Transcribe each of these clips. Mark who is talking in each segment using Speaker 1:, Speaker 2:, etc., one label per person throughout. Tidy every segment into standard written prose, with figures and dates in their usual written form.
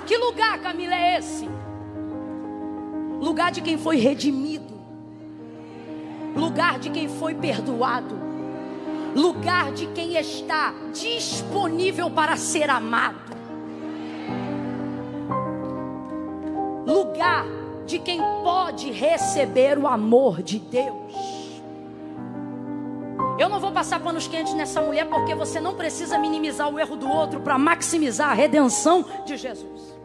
Speaker 1: Que lugar, Camila, é esse? Lugar de quem foi redimido, lugar de quem foi perdoado, lugar de quem está disponível para ser amado, lugar de quem pode receber o amor de Deus. Eu não vou passar panos quentes nessa mulher, porque você não precisa minimizar o erro do outro para maximizar a redenção de Jesus.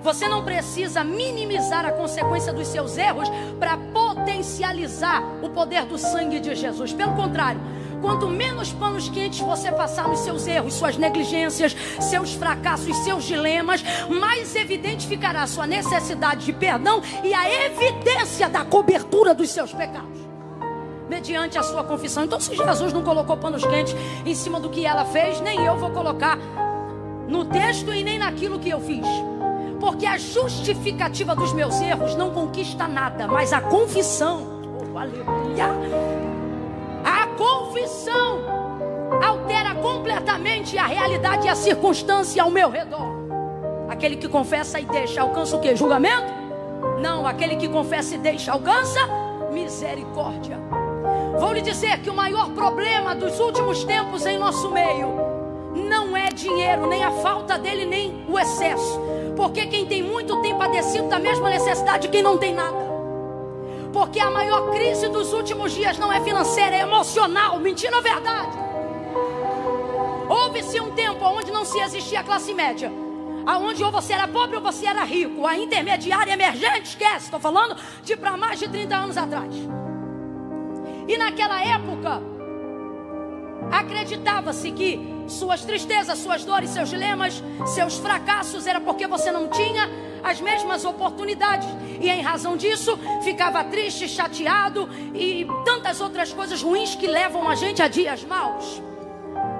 Speaker 1: Você não precisa minimizar a consequência dos seus erros para potencializar o poder do sangue de Jesus. Pelo contrário, quanto menos panos quentes você passar nos seus erros, suas negligências, seus fracassos, seus dilemas, mais evidente ficará a sua necessidade de perdão e a evidência da cobertura dos seus pecados, mediante a sua confissão. Então, se Jesus não colocou panos quentes em cima do que ela fez, nem eu vou colocar no texto e nem naquilo que eu fiz. Porque a justificativa dos meus erros não conquista nada, mas a confissão, oh, aleluia, a confissão altera completamente a realidade e a circunstância ao meu redor. Aquele que confessa e deixa, alcança o quê? Julgamento? Não, aquele que confessa e deixa, alcança misericórdia. Vou lhe dizer que o maior problema dos últimos tempos em nosso meio não é dinheiro, nem a falta dele, nem o excesso. Porque quem tem muito tem padecido da mesma necessidade de quem não tem nada. Porque a maior crise dos últimos dias não é financeira, é emocional. Mentira ou verdade? Houve-se um tempo onde não se existia a classe média, aonde ou você era pobre ou você era rico. A intermediária emergente, esquece. Estou falando de para mais de 30 anos atrás. E naquela época acreditava-se que suas tristezas, suas dores, seus dilemas, seus fracassos era porque você não tinha as mesmas oportunidades. E em razão disso ficava triste, chateado e tantas outras coisas ruins que levam a gente a dias maus.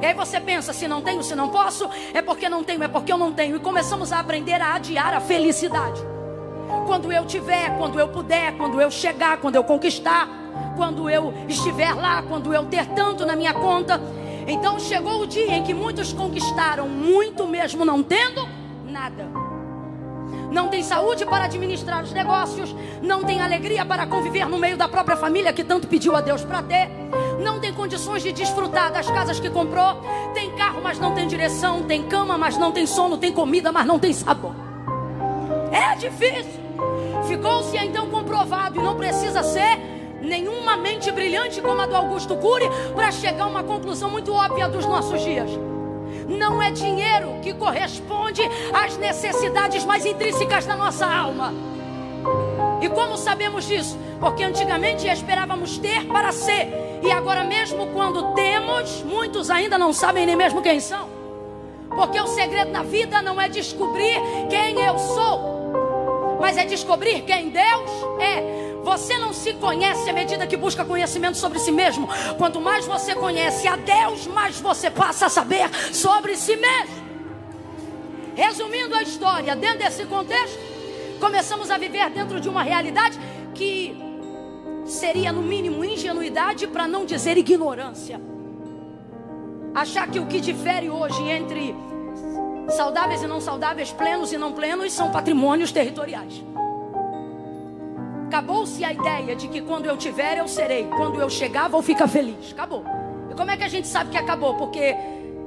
Speaker 1: E aí você pensa, se não tenho, se não posso, é porque não tenho, é porque eu não tenho. E começamos a aprender a adiar a felicidade. Quando eu tiver, quando eu puder, quando eu chegar, quando eu conquistar, quando eu estiver lá, quando eu ter tanto na minha conta. Então chegou o dia em que muitos conquistaram muito mesmo não tendo nada. Não tem saúde para administrar os negócios, não tem alegria para conviver no meio da própria família que tanto pediu a Deus para ter, não tem condições de desfrutar das casas que comprou, tem carro mas não tem direção, tem cama mas não tem sono, tem comida mas não tem sabor. É difícil. Ficou-se então comprovado, e não precisa ser nenhuma mente brilhante como a do Augusto Cury para chegar a uma conclusão muito óbvia dos nossos dias. Não é dinheiro que corresponde às necessidades mais intrínsecas da nossa alma. E como sabemos disso? Porque antigamente esperávamos ter para ser, e agora mesmo quando temos, muitos ainda não sabem nem mesmo quem são. Porque o segredo da vida não é descobrir quem eu sou, mas é descobrir quem Deus é. Você não se conhece à medida que busca conhecimento sobre si mesmo. Quanto mais você conhece a Deus, mais você passa a saber sobre si mesmo. Resumindo a história, dentro desse contexto, começamos a viver dentro de uma realidade que seria no mínimo ingenuidade, para não dizer ignorância. Achar que o que difere hoje entre saudáveis e não saudáveis, plenos e não plenos, são patrimônios territoriais. Acabou-se a ideia de que quando eu tiver eu serei, quando eu chegar vou ficar feliz. Acabou. E como é que a gente sabe que acabou? Porque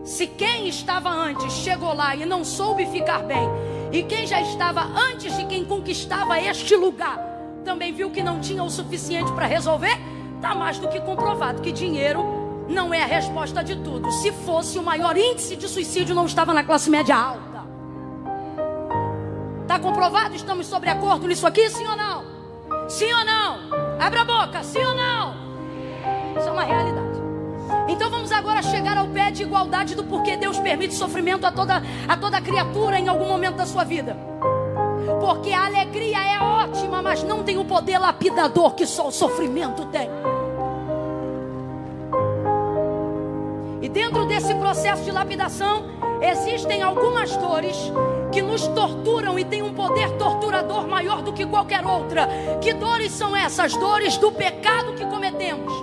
Speaker 1: se quem estava antes chegou lá e não soube ficar bem, e quem já estava antes de quem conquistava este lugar também viu que não tinha o suficiente para resolver, está mais do que comprovado que dinheiro não é a resposta de tudo. Se fosse, o maior índice de suicídio não estava na classe média alta. Está comprovado? Estamos sobre acordo nisso aqui, sim ou não? Sim ou não? Abre a boca, sim ou não? Isso é uma realidade. Então vamos agora chegar ao pé de igualdade do porquê Deus permite sofrimento a toda criatura em algum momento da sua vida. Porque a alegria é ótima, mas não tem o poder lapidador que só o sofrimento tem. E dentro desse processo de lapidação, existem algumas dores que nos torturam e têm um poder torturador uma dor maior do que qualquer outra. Que dores são essas? Dores do pecado que cometemos.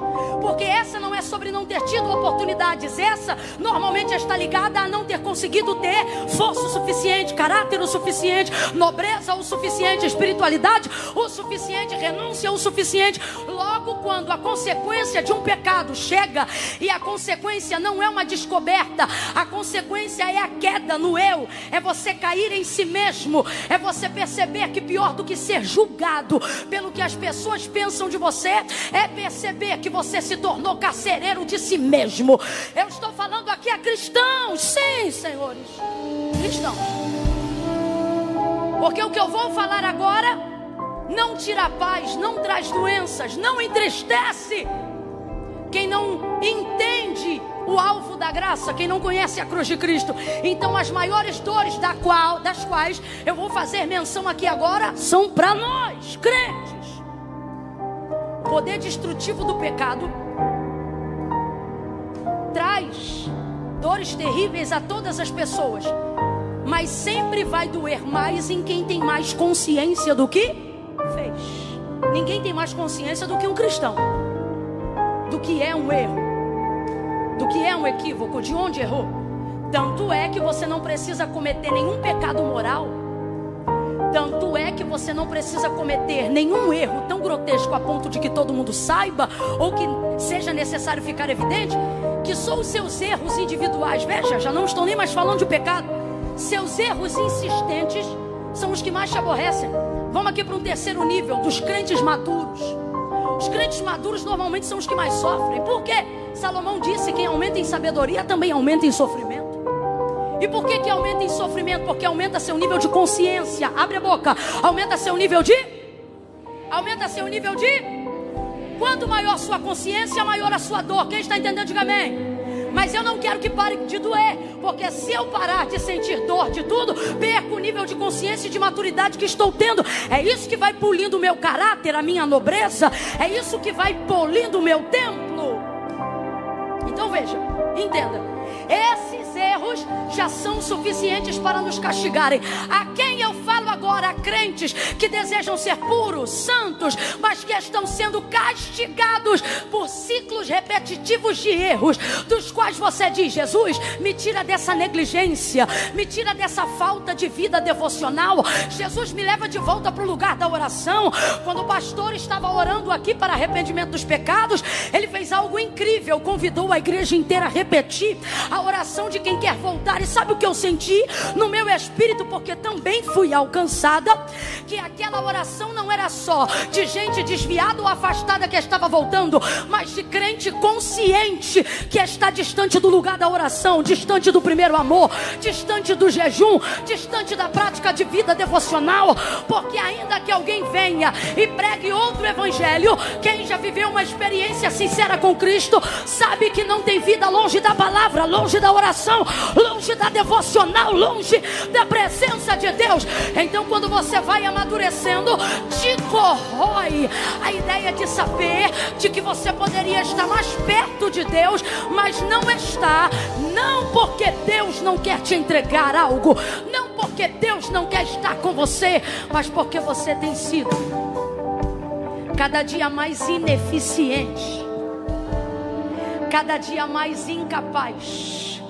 Speaker 1: Porque essa não é sobre não ter tido oportunidades. Essa normalmente está ligada a não ter conseguido ter força o suficiente, caráter o suficiente, nobreza o suficiente, espiritualidade o suficiente, renúncia o suficiente. Logo, quando a consequência de um pecado chega, e a consequência não é uma descoberta, a consequência é a queda no eu, é você cair em si mesmo, é você perceber que pior do que ser julgado pelo que as pessoas pensam de você, é perceber que você se tornou carcereiro de si mesmo. Eu estou falando aqui a cristãos, sim, senhores, cristãos, porque o que eu vou falar agora não tira paz, não traz doenças, não entristece quem não entende o alvo da graça, quem não conhece a cruz de Cristo. Então as maiores dores das quais eu vou fazer menção aqui agora são para nós, crentes. O poder destrutivo do pecado traz dores terríveis a todas as pessoas, mas sempre vai doer mais em quem tem mais consciência do que fez. Ninguém tem mais consciência do que um cristão, do que é um erro, do que é um equívoco, de onde errou. Tanto é que você não precisa cometer nenhum pecado moral, tanto é que você não precisa cometer nenhum erro tão grotesco a ponto de que todo mundo saiba, ou que seja necessário ficar evidente, que só os seus erros individuais, veja, já não estou nem mais falando de pecado, seus erros insistentes são os que mais te aborrecem. Vamos aqui para um terceiro nível, dos crentes maduros. Os crentes maduros normalmente são os que mais sofrem. Por quê? Salomão disse: quem aumenta em sabedoria também aumenta em sofrimento. E por que aumenta em sofrimento? Porque aumenta seu nível de consciência. Abre a boca. Aumenta seu nível de... Quanto maior sua consciência, maior a sua dor. Quem está entendendo, diga amém. Mas eu não quero que pare de doer, porque se eu parar de sentir dor de tudo, perco o nível de consciência e de maturidade que estou tendo. É isso que vai polindo o meu caráter, a minha nobreza. É isso que vai polindo o meu templo. Então veja, entenda, esses erros já são suficientes para nos castigarem. A quem eu falo agora? A crentes que desejam ser puros, santos, mas que estão sendo castigados por ciclos repetitivos de erros, dos quais você diz: Jesus, me tira dessa negligência, me tira dessa falta de vida devocional. Jesus, me leva de volta para o lugar da oração. Quando o pastor estava orando aqui para arrependimento dos pecados, ele fez algo incrível, convidou a igreja inteira a repetir a oração de quem quer voltar. E sabe o que eu senti no meu espírito? Porque também fui alcançada, que aquela oração não era só de gente desviada ou afastada que estava voltando, mas de crente consciente que está distante do lugar da oração, distante do primeiro amor, distante do jejum, distante da prática de vida devocional. Porque ainda que alguém venha e pregue outro evangelho, quem já viveu uma experiência sincera com Cristo sabe que não tem vida longe da palavra, longe da oração, longe da devocional, longe da presença de Deus. Então quando você vai amadurecendo, te corrói a ideia de saber de que você poderia estar mais perto de Deus, mas não está. Não porque Deus não quer te entregar algo, não porque Deus não quer estar com você, mas porque você tem sido cada dia mais ineficiente, cada dia mais incapaz.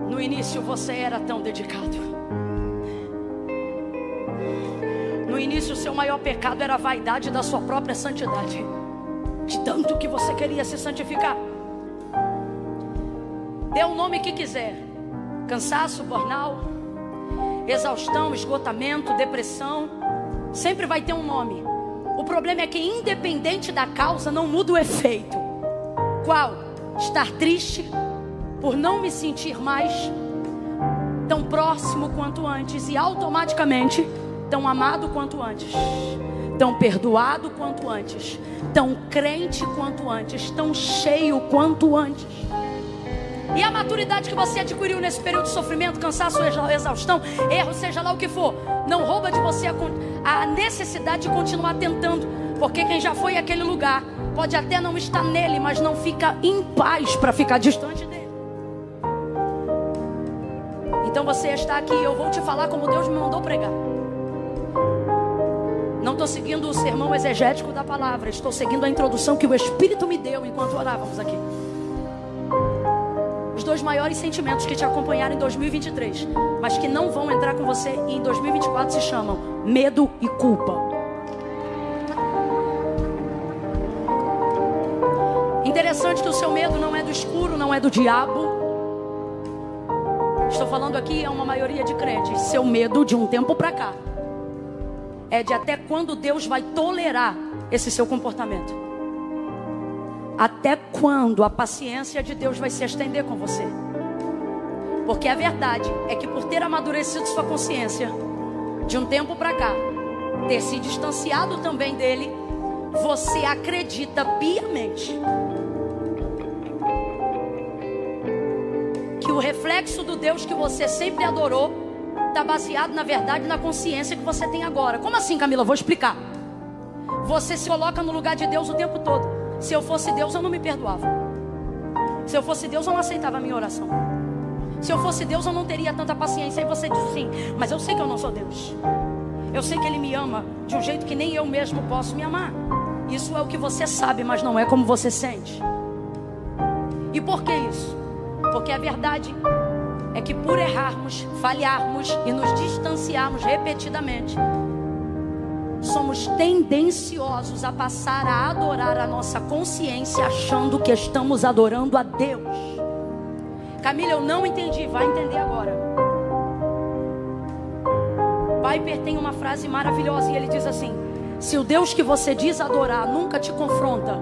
Speaker 1: No início você era tão dedicado. No início o seu maior pecado era a vaidade da sua própria santidade, de tanto que você queria se santificar. Dê o nome que quiser: cansaço, burnout, exaustão, esgotamento, depressão. Sempre vai ter um nome. O problema é que, independente da causa, não muda o efeito. Qual? Estar triste por não me sentir mais tão próximo quanto antes, e automaticamente tão amado quanto antes, tão perdoado quanto antes, tão crente quanto antes, tão cheio quanto antes. E a maturidade que você adquiriu nesse período de sofrimento, cansaço, exaustão, erro, seja lá o que for, não rouba de você a necessidade de continuar tentando. Porque quem já foi àquele lugar pode até não estar nele, mas não fica em paz para ficar distante dele. Então você está aqui, eu vou te falar como Deus me mandou pregar. Não estou seguindo o sermão exegético da palavra, estou seguindo a introdução que o Espírito me deu enquanto orávamos aqui. Os 2 maiores sentimentos que te acompanharam em 2023, mas que não vão entrar com você em 2024 se chamam medo e culpa. Interessante que o seu medo não é do escuro, não é do diabo. Estou falando aqui a uma maioria de crentes. Seu medo de um tempo para cá é de até quando Deus vai tolerar esse seu comportamento. Até quando a paciência de Deus vai se estender com você. Porque a verdade é que por ter amadurecido sua consciência de um tempo para cá, ter se distanciado também dele, você acredita piamente que o reflexo do Deus que você sempre adorou está baseado na verdade, na consciência que você tem agora. Como assim, Camila? Vou explicar. Você se coloca no lugar de Deus o tempo todo. Se eu fosse Deus, eu não me perdoava. Se eu fosse Deus, eu não aceitava a minha oração. Se eu fosse Deus, eu não teria tanta paciência. E você diz sim, mas eu sei que eu não sou Deus. Eu sei que Ele me ama de um jeito que nem eu mesmo posso me amar. Isso é o que você sabe, mas não é como você sente. E por que isso? Porque a verdade é que por errarmos, falharmos e nos distanciarmos repetidamente, somos tendenciosos a passar a adorar a nossa consciência achando que estamos adorando a Deus. Camila, eu não entendi, vai entender agora. Piper tem uma frase maravilhosa e ele diz assim: se o Deus que você diz adorar nunca te confronta,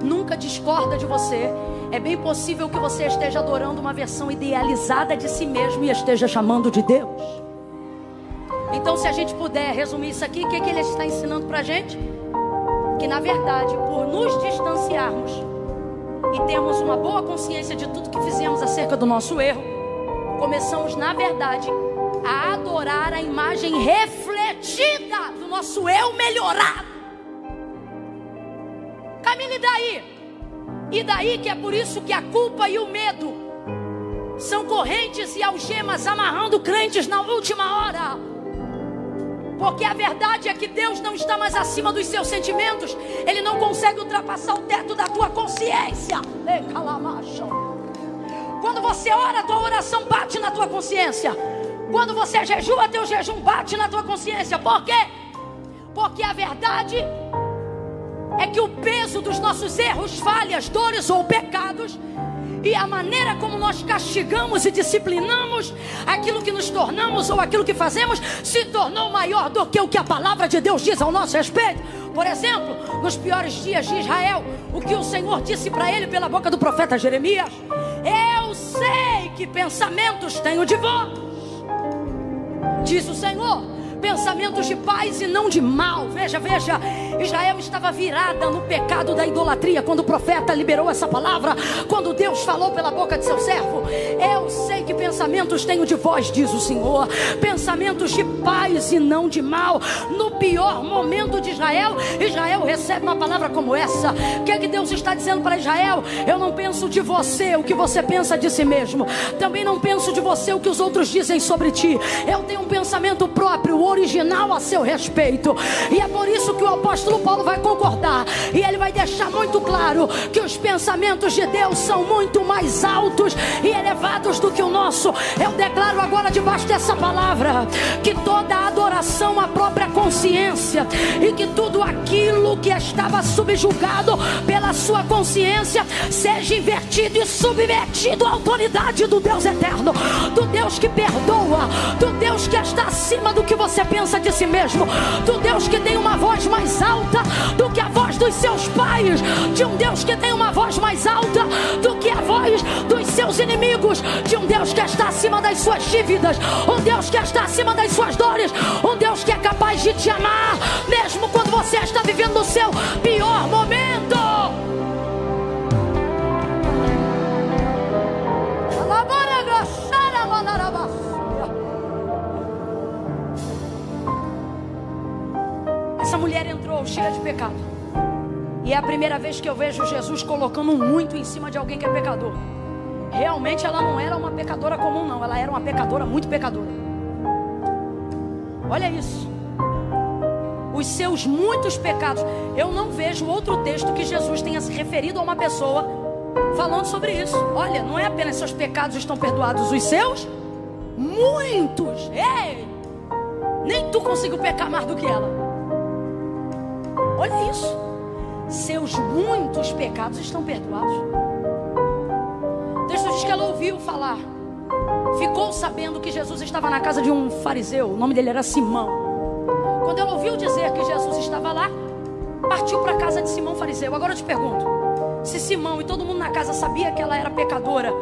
Speaker 1: nunca discorda de você, é bem possível que você esteja adorando uma versão idealizada de si mesmo e esteja chamando de Deus. Então, se a gente puder resumir isso aqui, o que ele está ensinando para a gente? Que na verdade, por nos distanciarmos e termos uma boa consciência de tudo que fizemos acerca do nosso erro, começamos na verdade a adorar a imagem refletida do nosso eu melhorado. Camila, e daí? E daí que é por isso que a culpa e o medo são correntes e algemas amarrando crentes na última hora. Porque a verdade é que Deus não está mais acima dos seus sentimentos. Ele não consegue ultrapassar o teto da tua consciência. Quando você ora, a tua oração bate na tua consciência. Quando você jejua, teu jejum bate na tua consciência. Por quê? Porque a verdade é que o peso dos nossos erros, falhas, dores ou pecados e a maneira como nós castigamos e disciplinamos aquilo que nos tornamos ou aquilo que fazemos se tornou maior do que o que a palavra de Deus diz ao nosso respeito. Por exemplo, nos piores dias de Israel, o que o Senhor disse para ele pela boca do profeta Jeremias: eu sei que pensamentos tenho de vós, diz o Senhor, pensamentos de paz e não de mal. Veja, Israel estava virada no pecado da idolatria quando o profeta liberou essa palavra, quando Deus falou pela boca de seu servo: eu sei que pensamentos tenho de vós, diz o Senhor, pensamentos de paz e não de mal. No pior momento de Israel, Israel recebe uma palavra como essa. O que é que Deus está dizendo para Israel? Eu não penso de você o que você pensa de si mesmo, também não penso de você o que os outros dizem sobre ti. Eu tenho um pensamento próprio, original a seu respeito, e é por isso que o apóstolo Paulo vai concordar, e ele vai deixar muito claro que os pensamentos de Deus são muito mais altos e elevados do que o nosso. Eu declaro agora debaixo dessa palavra que toda adoração à própria consciência e que tudo aquilo que estava subjugado pela sua consciência seja invertido e submetido à autoridade do Deus eterno, do Deus que perdoa, do Deus que está acima do que você pensa de si mesmo, do Deus que tem uma voz mais alta do que a voz dos seus pais, de um Deus que tem uma voz mais alta do que a voz dos seus inimigos, de um Deus que está acima das suas dívidas, um Deus que está acima das suas dores, um Deus que é capaz de te amar mesmo quando você está vivendo o seu pior momento. Essa mulher entrou cheia de pecado, e é a primeira vez que eu vejo Jesus colocando um muito em cima de alguém que é pecador. realmente ela não era uma pecadora comum, não. Ela era uma pecadora muito pecadora. Olha isso. Os seus muitos pecados. Eu não vejo outro texto que Jesus tenha se referido a uma pessoa falando sobre isso. Olha, não é apenas seus pecados estão perdoados, os seus muitos. Ei, nem tu conseguiu pecar mais do que ela. Olha isso. Seus muitos pecados estão perdoados. O texto diz que ela ouviu falar, ficou sabendo que Jesus estava na casa de um fariseu. O nome dele era Simão. Quando ela ouviu dizer que Jesus estava lá, partiu para a casa de Simão fariseu. Agora eu te pergunto, se Simão e todo mundo na casa sabia que ela era pecadora,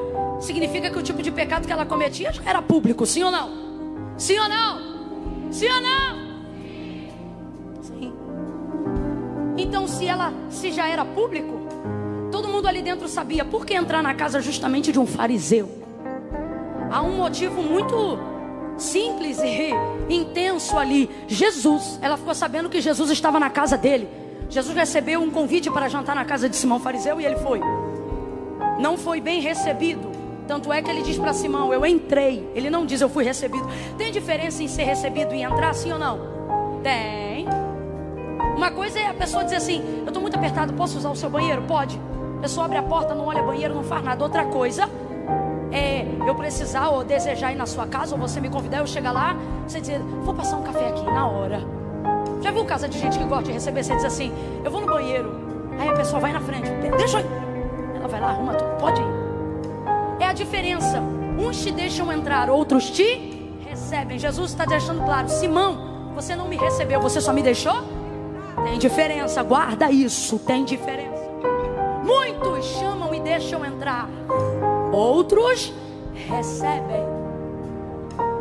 Speaker 1: significa que o tipo de pecado que ela cometia já era público, sim ou não? Sim ou não? Sim ou não? Sim. Então se já era público, todo mundo ali dentro sabia. Por que entrar na casa justamente de um fariseu? Há um motivo muito simples e intenso ali. Jesus, ela ficou sabendo que Jesus estava na casa dele. Jesus recebeu um convite para jantar na casa de Simão fariseu e ele foi. Não foi bem recebido. Tanto é que ele diz para Simão, eu entrei. Ele não diz eu fui recebido. Tem diferença em ser recebido e entrar, sim ou não? Tem. Uma coisa é a pessoa dizer assim, eu estou muito apertado, posso usar o seu banheiro? Pode. A pessoa abre a porta, não olha banheiro, não faz nada. Outra coisa é eu precisar ou desejar ir na sua casa, ou você me convidar, eu chegar lá, você dizer, vou passar um café aqui na hora. Já viu casa de gente que gosta de receber? Você diz assim, eu vou no banheiro. Aí a pessoa vai na frente, deixa eu ir. Ela vai lá, arruma tudo, pode ir. É a diferença. Uns te deixam entrar, outros te recebem. Jesus está deixando claro, Simão, você não me recebeu, você só me deixou? Tem diferença, guarda isso, tem diferença. Muitos chamam e deixam entrar, outros recebem.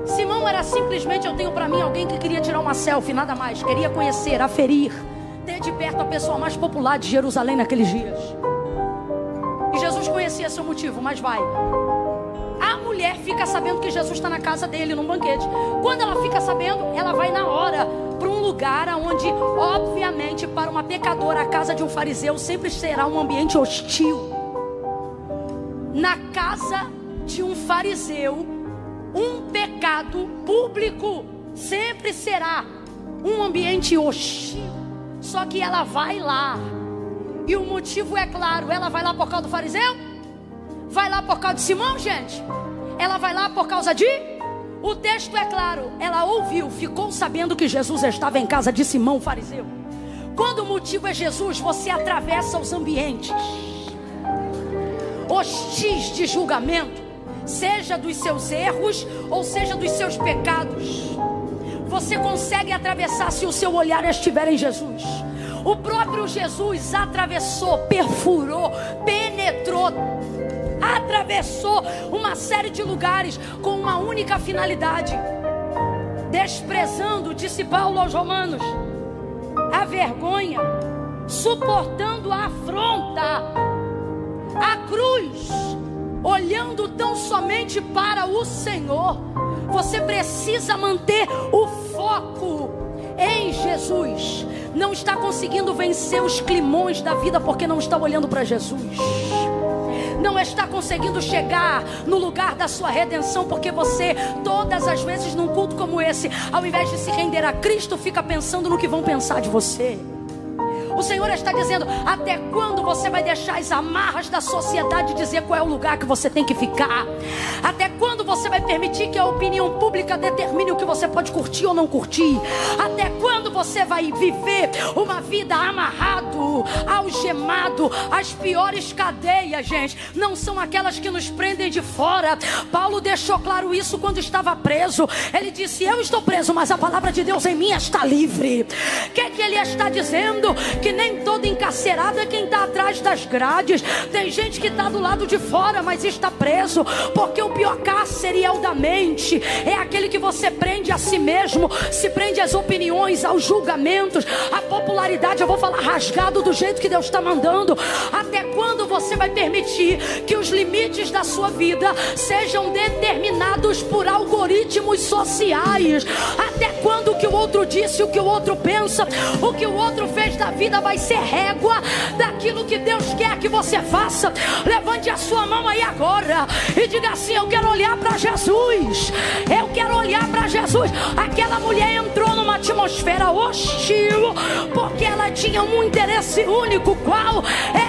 Speaker 1: Simão era simplesmente, eu tenho para mim alguém que queria tirar uma selfie, nada mais. Queria conhecer, aferir, ter de perto a pessoa mais popular de Jerusalém naqueles dias. E Jesus conhecia seu motivo, mas vai. A mulher fica sabendo que Jesus está na casa dele, num banquete. Quando ela fica sabendo, ela vai na hora para um lugar onde, obviamente, para uma pecadora, a casa de um fariseu sempre será um ambiente hostil. Na casa de um fariseu, um pecado público sempre será um ambiente hostil. Só que ela vai lá, e o motivo é claro. Ela vai lá por causa do fariseu? Vai lá por causa de Simão, gente? Ela vai lá por causa de... O texto é claro. Ela ouviu, ficou sabendo que Jesus estava em casa de Simão, fariseu. Quando o motivo é Jesus, você atravessa os ambientes hostis de julgamento, seja dos seus erros ou seja dos seus pecados. Você consegue atravessar se o seu olhar estiver em Jesus. O próprio Jesus atravessou, perfurou, penetrou, atravessou uma série de lugares com uma única finalidade, desprezando, disse Paulo aos Romanos, a vergonha, suportando a afronta, a cruz, olhando tão somente para o Senhor. Você precisa manter o foco em Jesus. Não está conseguindo vencer os climões da vida porque não está olhando para Jesus. Não está conseguindo chegar no lugar da sua redenção porque você, todas as vezes num culto como esse, ao invés de se render a Cristo, fica pensando no que vão pensar de você. O Senhor está dizendo, até quando você vai deixar as amarras da sociedade dizer qual é o lugar que você tem que ficar? Até quando você vai permitir que a opinião pública determine o que você pode curtir ou não curtir? Até quando você vai viver uma vida amarrado, algemado? As piores cadeias, gente, não são aquelas que nos prendem de fora. Paulo deixou claro isso quando estava preso. Ele disse, eu estou preso, mas a palavra de Deus em mim está livre. O que ele está dizendo? Que nem todo encarcerado é quem está atrás das grades. Tem gente que está do lado de fora, mas está preso, porque o pior cárcere é o da mente. É aquele que você prende a si mesmo, se prende às opiniões, aos julgamentos, à popularidade. Eu vou falar rasgado do jeito que Deus está mandando. Até quando você vai permitir que os limites da sua vida sejam determinados por algoritmos sociais? Até quando o que o outro disse, o que o outro pensa, o que o outro fez da vida vida vai ser régua daquilo que Deus quer que você faça. Levante a sua mão aí agora e diga assim: eu quero olhar para Jesus. Eu quero olhar para Jesus. Aquela mulher entrou numa atmosfera hostil porque ela tinha um interesse único, qual?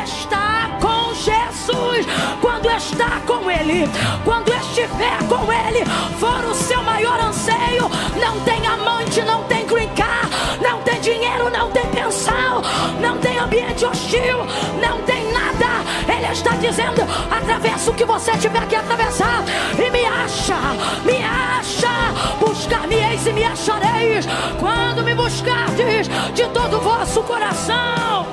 Speaker 1: Estar com Jesus. Quando estar com Ele, quando estiver com Ele, for o seu maior anseio, não tem amante, não tem green card, não tem dinheiro, não tem pensão, não tem ambiente hostil, não tem nada. Ele está dizendo: atravessa o que você tiver que atravessar e me acha, me acha. Buscar-me-eis e me achareis quando me buscardes de todo o vosso coração.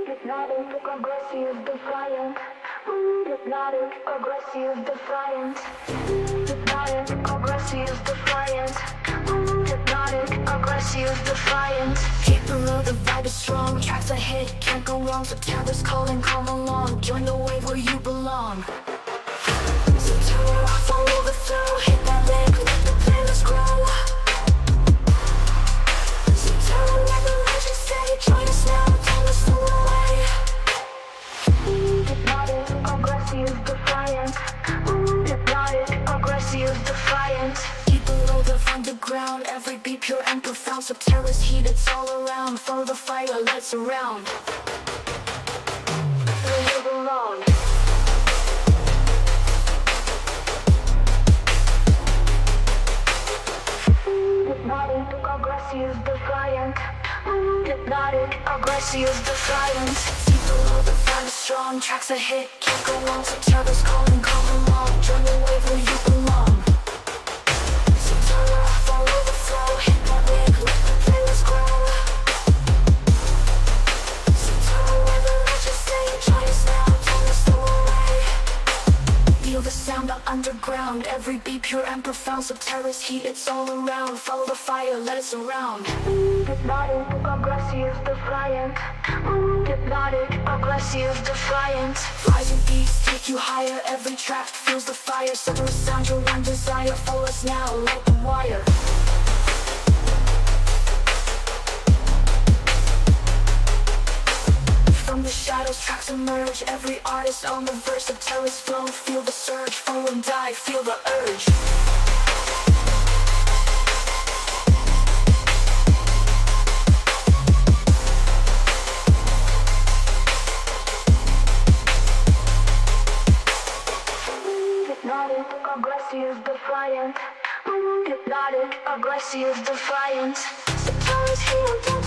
Speaker 2: Hypnotic, aggressive, defiant. Hypnotic, aggressive, defiant. Hypnotic, aggressive, defiant. Hypnotic, aggressive, defiant. Keep it low, the vibe is strong. Tracks ahead, can't go wrong. September's calling, come along. Join the wave where you belong. So turn it off, follow the flow. Hit that leg, let the playlist grow. So turn it, never let you stay. Join us now, tell us the way. Hypnotic, aggressive, defiant. Hypnotic, aggressive, defiant. Keep it low, the underground. Every beat pure and profound. Subterraneous heat, it's all around. Follow the fire, let's surround. Where you belong. Hypnotic, aggressive, defiant. Hypnotic, aggressive, defiant. See below, the vibe is strong. Tracks a hit, can't go wrong. Subterraneous calling, come along. Join the wave where you belong. So turn it off, follow the flow. Hit that wave, let the playlist grow. So turn it, never let you stay. Join us now, tell us the way. Feel the sound of underground. Every beat pure and profound. Subterraneous heat, it's all around. Follow the fire, let it surround. Hypnotic, aggressive, defiant. Hypnotic, aggressive, defiant. Rising beats take you higher. Every track feels the fire. Separate sound, your one desire. Follow us now, like the wire. From the shadows those tracks emerge. Every artist on the verse of terror's flow. Feel the surge, fall and die, feel the urge. Hypnotic, aggressive, defiant. Hypnotic, aggressive, defiant. The terror's here.